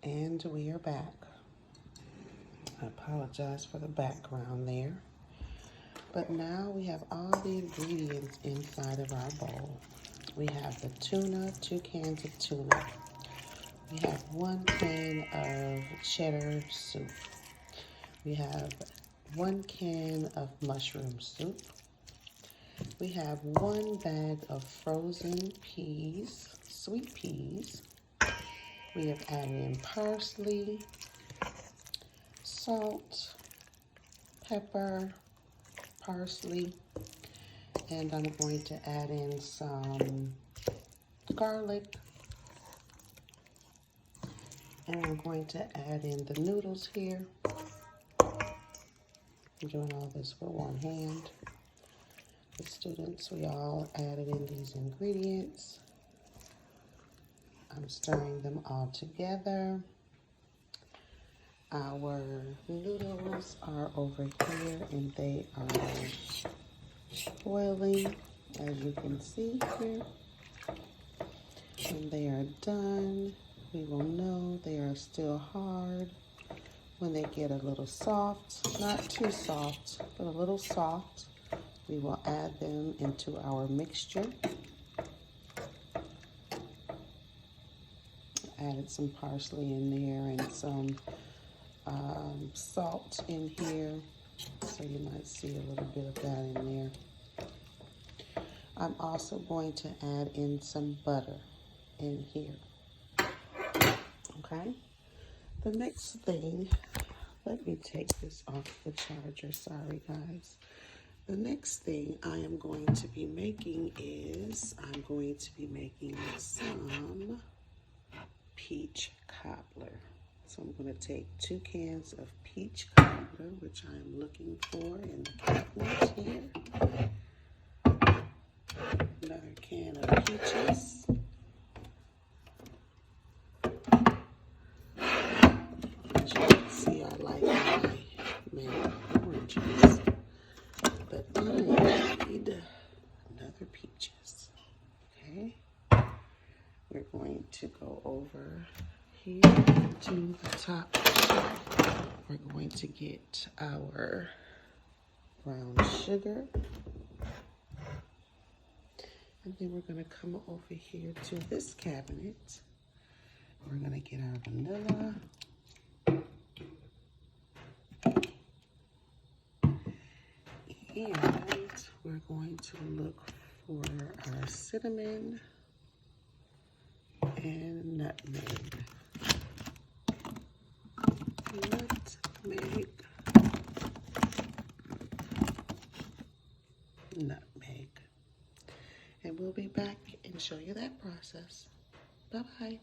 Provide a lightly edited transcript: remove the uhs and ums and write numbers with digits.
And we are back. I apologize for the background there. But now we have all the ingredients inside of our bowl. We have the tuna, 2 cans of tuna. We have 1 can of cheddar soup. We have 1 can of mushroom soup. We have 1 bag of frozen peas, sweet peas. We have added in parsley, salt, pepper, parsley, and I'm going to add in some garlic. And I'm going to add in the noodles here. I'm doing all this with one hand. The students, we all added in these ingredients. I'm stirring them all together. Our noodles are over here and they are boiling, as you can see here. When they are done, we will know they are still hard. When they get a little soft, not too soft, but a little soft, we will add them into our mixture. Added some parsley in there and some salt in here, so you might see a little bit of that in there. I'm also going to add in some butter in here. Okay, the next thing, let me take this off the charger, sorry guys. The next thing I am going to be making is, I'm going to be making some peach cobbler. So I'm going to take 2 cans of peach cobbler, which I am looking for in the cabinet here. Another can of peaches. As you can see, I like my oranges, but I need another peaches. Okay, we're going to go over here to the top. We're going to get our brown sugar. And then we're going to come over here to this cabinet. We're going to get our vanilla. And we're going to look for our cinnamon and nutmeg. Nutmeg. And we'll be back and show you that process. Bye-bye.